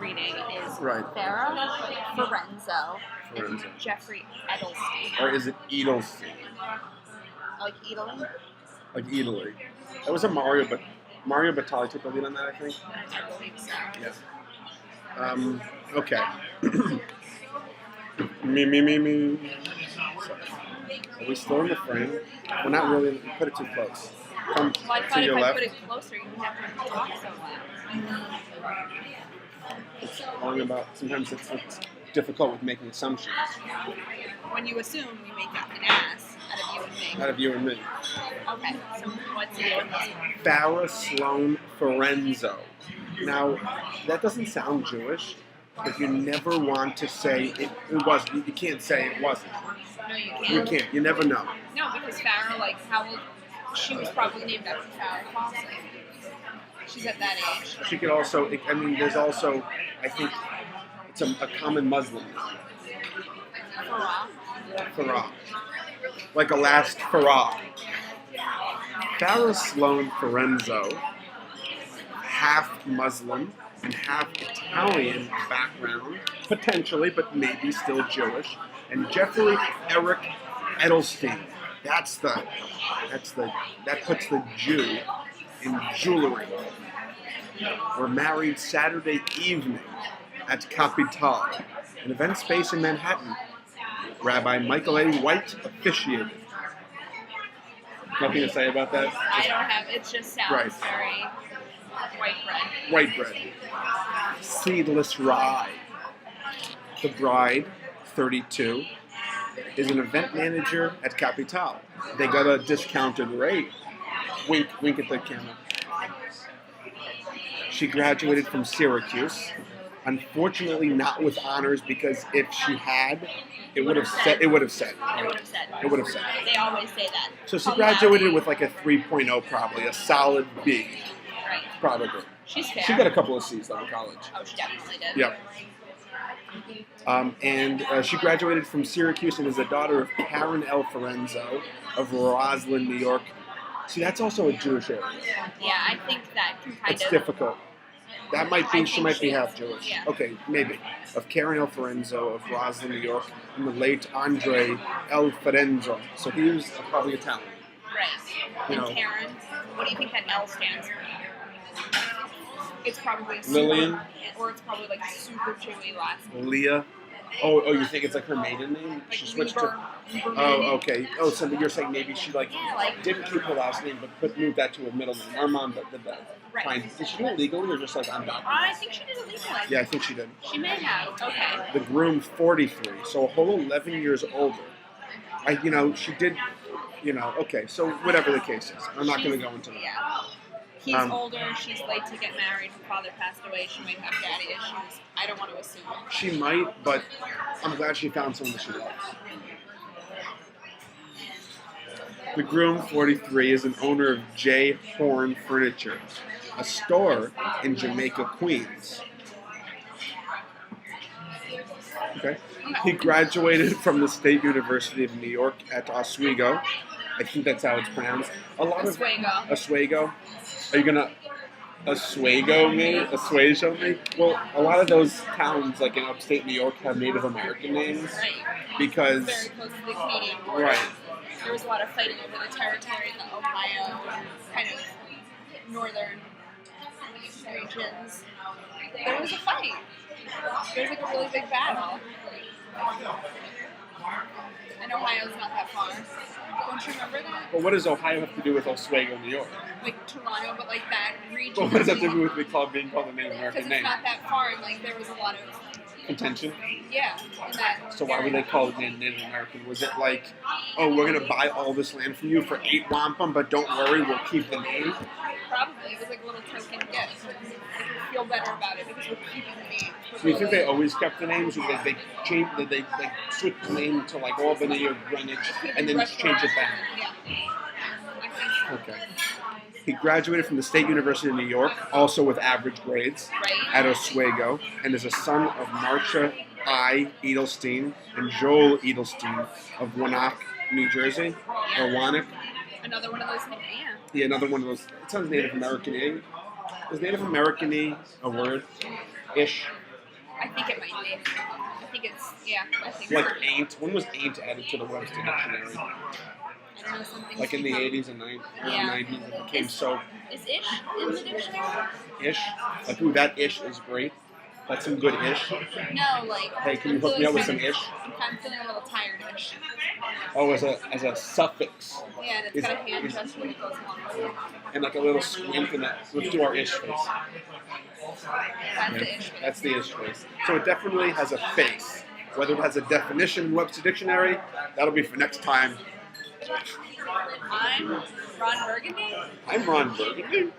reading is Right. Farrah Lorenzo and Lorenzo. Jeffrey Edelstein. Or is it Edelstein? Like Edeling? Like Italy. That was a Mario Batali took the lead on that, I think. I believe so. Yeah. Okay. me. So, are we still in the frame? We're not really. Put it too close. Come Well, I to thought your if I left. put it closer, you would have to talk so loud. It's talking about. Sometimes it's difficult with making assumptions. When you assume, you make an ass out of you and me. Out of you and me. Okay, so what's the deal with this one? Farrah Sloan Lorenzo. Now, that doesn't sound Jewish, but you never want to say it wasn't. You can't say it wasn't. No, you can't. You can't. You never know. No, because Farrah, like, how old? She was probably named after Farrah Fawcett. She's at that age. She could also. I mean, there's also. I think it's a common Muslim. Farah. Like a last Farah. Farrah Sloan Lorenzo, half Muslim and half Italian background, potentially, but maybe still Jewish. And Jeffrey Eric Edelstein. That puts the Jew in jewelry. Were married Saturday evening at Capital, an event space in Manhattan. Rabbi Michael A. White officiated. Nothing to say about that? I don't have. It just sounds Right. very white bread. White bread. Seedless rye. The bride, 32, is an event manager at Capital. They got a discounted rate. Wink at the camera. She graduated from Syracuse. Unfortunately, not with honors, because if she had, it would have said. It would have said. They always say that. So she graduated with like a 3.0, probably a solid B, Right. probably. She's fair. She got a couple of C's though in college. Oh, she definitely did. Yep. And she graduated from Syracuse and is the daughter of Karen L. Lorenzo of Roslyn, New York. See, that's also a Jewish area. Yeah, I think that can kind It's of. difficult. That might be, she might be half is. Jewish. Yeah. Okay, maybe. Of Karen L. Lorenzo of Roslyn, New York, and the late Andre L. Lorenzo. So he was probably Italian. Right. You And know. Karen, what do you think that L stands for? It's probably a super, Lillian? or it's probably like a super Chewy last name. Leah. Oh, you think it's like her maiden name? Like She switched Lieber, to. Lieber Oh, maybe? okay. Oh, so you're saying maybe she Yeah, like- didn't keep her last name, but moved that to a middle name. Our mom did that. Right. Fine. Did she do it legally or just like undocumented? I think she did it legally. Yeah, I think she did. She may have. Okay. The groom, 43, so a whole 11 years older. She did. Okay. So whatever the case is, I'm not going to go into that. Yeah. He's Um, older. She's late to get married. Her father passed away. She might have daddy issues. I don't want to assume. She might, but I'm glad she found someone that she loves. The groom, 43, is an owner of J. Horn Furniture, a store in Jamaica, Queens. Okay. He graduated from the State University of New York at Oswego. I think that's how it's pronounced. A lot Oswego. of Oswego. Are you gonna Oswego me? Oswego me? Well, a lot of those towns, like in upstate New York, have Native American names Right. because Very close to the Canadian border. right. There was a lot of fighting over the territory in the Ohio kind of northern regions. There was a fight. There was like a really big battle. And Ohio's not that far. Don't you remember that? But what does Ohio have to do with Oswego, New York? Like Toronto, but like that region. Well, what does that have to do with being called the Native Because American it's name? not that far, and like there was a lot of Contention. yeah. In that So why would they area. call it Native American? Was it like, oh, we're gonna buy all this land from you for 8 wampum, but don't worry, we'll keep the name? Probably it was like a little token gift. Feel better about it because we're keeping the name. Do you think they always kept the names, or did they change? Did they like switch the name to like Albany or Greenwich, and then change it back? Yeah. I think so. Okay. He graduated from the State University of New York, also with average grades, at Oswego, and is a son of Marcia I. Edelstein and Joel Edelstein of Wannock, New Jersey, or Wannock. Another one of those things. Yeah. Yeah, another one of those. It sounds Native American-y. Is Native American-y a word? Ish. I think it might be. I think it's, yeah, I think Like so. ain't. When was ain't added to the Webster Dictionary? I don't know, something. Like in the 80s and 90s, it became so Is ish in the dictionary? ish. Like, ooh, that ish is great. That's some good ish. No, like. Hey, can you hook me up with some ish? I'm feeling a little tired-ish. Oh, as a suffix. Yeah, and it's got a hand gesture that goes along with it. And like a little squint and that. Let's do our ish face. That's the ish. That's the ish face. So it definitely has a face. Whether it has a definition in Webster Dictionary, that'll be for next time. I'm Ron Burgundy. I'm Ron Burgundy.